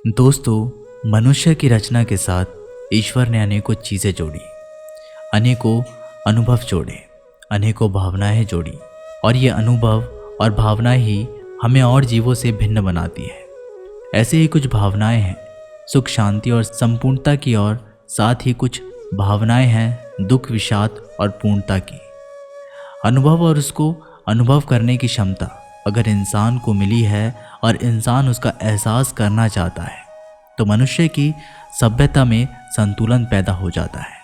दोस्तों, मनुष्य की रचना के साथ ईश्वर ने अनेकों चीज़ें जोड़ी, अनेकों अनुभव जोड़े, अनेकों भावनाएं जोड़ी और ये अनुभव और भावनाएं ही हमें और जीवों से भिन्न बनाती है। ऐसे ही कुछ भावनाएं हैं सुख, शांति और संपूर्णता की, और साथ ही कुछ भावनाएं हैं दुख, विषाद और पूर्णता की। अनुभव और उसको अनुभव करने की क्षमता अगर इंसान को मिली है और इंसान उसका एहसास करना चाहता है तो मनुष्य की सभ्यता में संतुलन पैदा हो जाता है।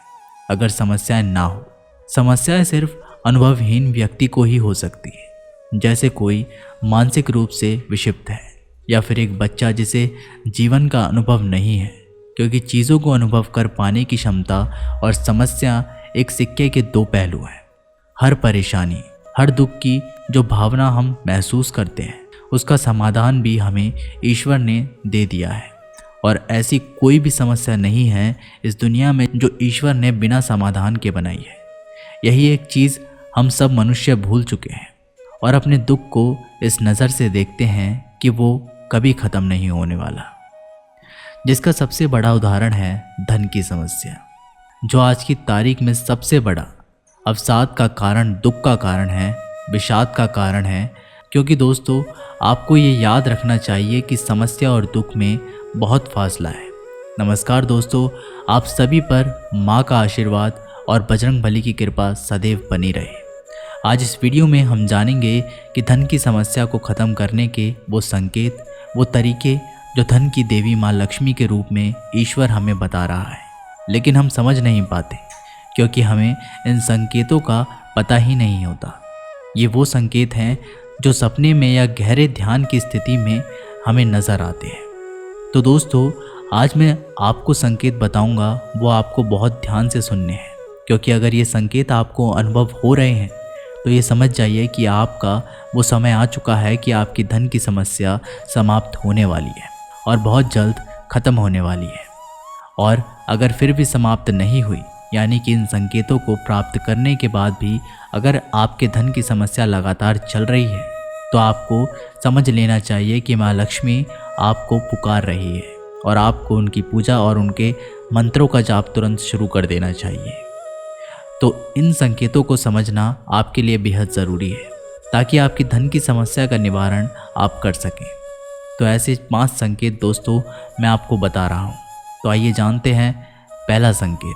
अगर समस्याएं ना हो, समस्याएं सिर्फ अनुभवहीन व्यक्ति को ही हो सकती है, जैसे कोई मानसिक रूप से विक्षिप्त है या फिर एक बच्चा जिसे जीवन का अनुभव नहीं है, क्योंकि चीज़ों को अनुभव कर पाने की क्षमता और समस्या एक सिक्के के दो पहलू हैं। हर परेशानी, हर दुख की जो भावना हम महसूस करते हैं उसका समाधान भी हमें ईश्वर ने दे दिया है, और ऐसी कोई भी समस्या नहीं है इस दुनिया में जो ईश्वर ने बिना समाधान के बनाई है। यही एक चीज़ हम सब मनुष्य भूल चुके हैं और अपने दुख को इस नज़र से देखते हैं कि वो कभी ख़त्म नहीं होने वाला, जिसका सबसे बड़ा उदाहरण है धन की समस्या, जो आज की तारीख में सबसे बड़ा अवसाद का कारण, दुख का कारण है, विषाद का कारण है। क्योंकि दोस्तों, आपको ये याद रखना चाहिए कि समस्या और दुख में बहुत फासला है। नमस्कार दोस्तों, आप सभी पर माँ का आशीर्वाद और बजरंगबली की कृपा सदैव बनी रहे। आज इस वीडियो में हम जानेंगे कि धन की समस्या को ख़त्म करने के वो संकेत, वो तरीके जो धन की देवी माँ लक्ष्मी के रूप में ईश्वर हमें बता रहा है, लेकिन हम समझ नहीं पाते क्योंकि हमें इन संकेतों का पता ही नहीं होता। ये वो संकेत हैं जो सपने में या गहरे ध्यान की स्थिति में हमें नज़र आते हैं। तो दोस्तों, आज मैं आपको संकेत बताऊंगा, वो आपको बहुत ध्यान से सुनने हैं, क्योंकि अगर ये संकेत आपको अनुभव हो रहे हैं तो ये समझ जाइए कि आपका वो समय आ चुका है कि आपकी धन की समस्या समाप्त होने वाली है और बहुत जल्द ख़त्म होने वाली है। और अगर फिर भी समाप्त नहीं हुई, यानी कि इन संकेतों को प्राप्त करने के बाद भी अगर आपके धन की समस्या लगातार चल रही है, तो आपको समझ लेना चाहिए कि माँ लक्ष्मी आपको पुकार रही है और आपको उनकी पूजा और उनके मंत्रों का जाप तुरंत शुरू कर देना चाहिए। तो इन संकेतों को समझना आपके लिए बेहद ज़रूरी है ताकि आपकी धन की समस्या का निवारण आप कर सकें। तो ऐसे 5 संकेत दोस्तों मैं आपको बता रहा हूँ। तो आइए जानते हैं। पहला संकेत,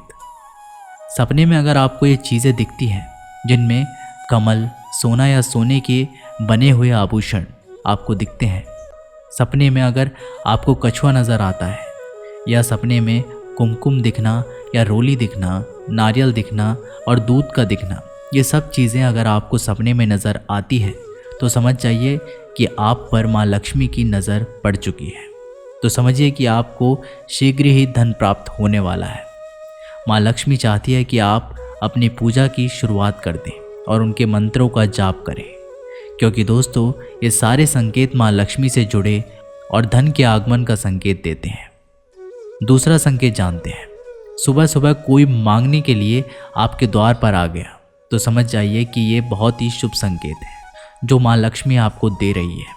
सपने में अगर आपको ये चीज़ें दिखती हैं जिनमें कमल, सोना या सोने के बने हुए आभूषण आपको दिखते हैं, सपने में अगर आपको कछुआ नज़र आता है, या सपने में कुमकुम दिखना या रोली दिखना, नारियल दिखना और दूध का दिखना, ये सब चीज़ें अगर आपको सपने में नज़र आती है तो समझ जाइए कि आप पर माँ लक्ष्मी की नज़र पड़ चुकी है। तो समझिए कि आपको शीघ्र ही धन प्राप्त होने वाला है। माँ लक्ष्मी चाहती है कि आप अपनी पूजा की शुरुआत कर दें और उनके मंत्रों का जाप करें, क्योंकि दोस्तों ये सारे संकेत माँ लक्ष्मी से जुड़े और धन के आगमन का संकेत देते हैं। दूसरा संकेत जानते हैं। सुबह सुबह कोई मांगने के लिए आपके द्वार पर आ गया तो समझ जाइए कि ये बहुत ही शुभ संकेत है जो माँ लक्ष्मी आपको दे रही है।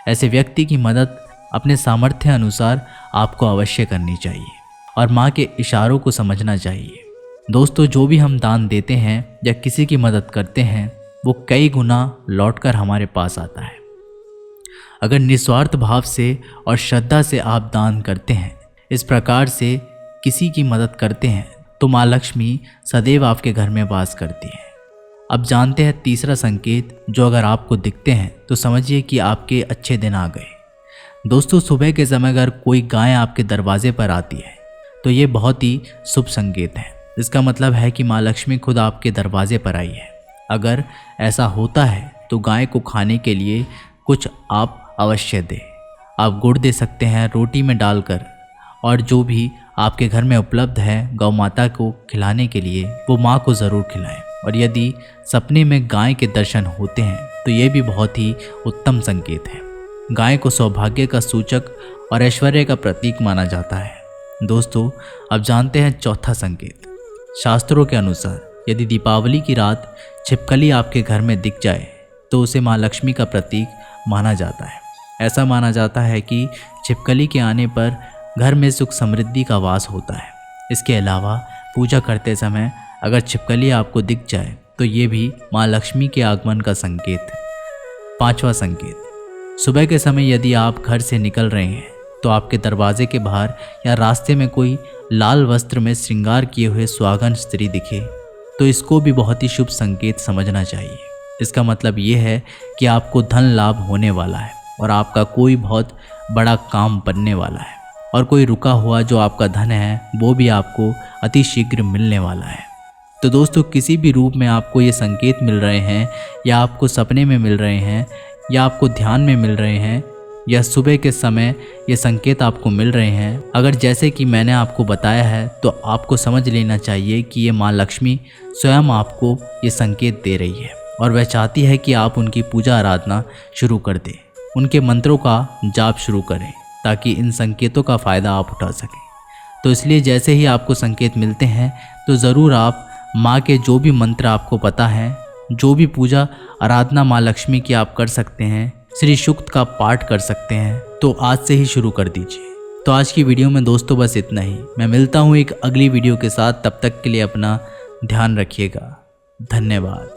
ऐसे व्यक्ति की मदद अपने सामर्थ्य अनुसार आपको अवश्य करनी चाहिए और माँ के इशारों को समझना चाहिए। दोस्तों, जो भी हम दान देते हैं या किसी की मदद करते हैं वो कई गुना लौटकर हमारे पास आता है। अगर निस्वार्थ भाव से और श्रद्धा से आप दान करते हैं, इस प्रकार से किसी की मदद करते हैं, तो माँ लक्ष्मी सदैव आपके घर में वास करती है। अब जानते हैं तीसरा संकेत, जो अगर आपको दिखते हैं तो समझिए कि आपके अच्छे दिन आ गए। दोस्तों, सुबह के समय अगर कोई गाय आपके दरवाजे पर आती है तो ये बहुत ही शुभ संकेत है। इसका मतलब है कि माँ लक्ष्मी खुद आपके दरवाजे पर आई है। अगर ऐसा होता है तो गाय को खाने के लिए कुछ आप अवश्य दें। आप गुड़ दे सकते हैं रोटी में डालकर, और जो भी आपके घर में उपलब्ध है गौ माता को खिलाने के लिए वो माँ को ज़रूर खिलाएं। और यदि सपने में गाय के दर्शन होते हैं तो ये भी बहुत ही उत्तम संकेत है। गाय को सौभाग्य का सूचक और ऐश्वर्य का प्रतीक माना जाता है। दोस्तों, अब जानते हैं चौथा संकेत। शास्त्रों के अनुसार यदि दीपावली की रात छिपकली आपके घर में दिख जाए तो उसे माँ लक्ष्मी का प्रतीक माना जाता है। ऐसा माना जाता है कि छिपकली के आने पर घर में सुख समृद्धि का वास होता है। इसके अलावा पूजा करते समय अगर छिपकली आपको दिख जाए तो ये भी माँ लक्ष्मी के आगमन का संकेत है। 5वां संकेत, सुबह के समय यदि आप घर से निकल रहे हैं तो आपके दरवाजे के बाहर या रास्ते में कोई लाल वस्त्र में श्रृंगार किए हुए सुहागन स्त्री दिखे तो इसको भी बहुत ही शुभ संकेत समझना चाहिए। इसका मतलब ये है कि आपको धन लाभ होने वाला है और आपका कोई बहुत बड़ा काम बनने वाला है और कोई रुका हुआ जो आपका धन है वो भी आपको अति शीघ्र मिलने वाला है। तो दोस्तों, किसी भी रूप में आपको ये संकेत मिल रहे हैं या आपको सपने में मिल रहे हैं या आपको ध्यान में मिल रहे हैं या सुबह के समय ये संकेत आपको मिल रहे हैं, अगर जैसे कि मैंने आपको बताया है तो आपको समझ लेना चाहिए कि ये माँ लक्ष्मी स्वयं आपको ये संकेत दे रही है और वह चाहती है कि आप उनकी पूजा आराधना शुरू कर दें, उनके मंत्रों का जाप शुरू करें ताकि इन संकेतों का फ़ायदा आप उठा सकें। तो इसलिए जैसे ही आपको संकेत मिलते हैं तो ज़रूर आप माँ के जो भी मंत्र आपको पता है, जो भी पूजा आराधना माँ लक्ष्मी की आप कर सकते हैं, श्री सूक्त का पाठ कर सकते हैं, तो आज से ही शुरू कर दीजिए। तो आज की वीडियो में दोस्तों बस इतना ही। मैं मिलता हूँ एक अगली वीडियो के साथ, तब तक के लिए अपना ध्यान रखिएगा। धन्यवाद।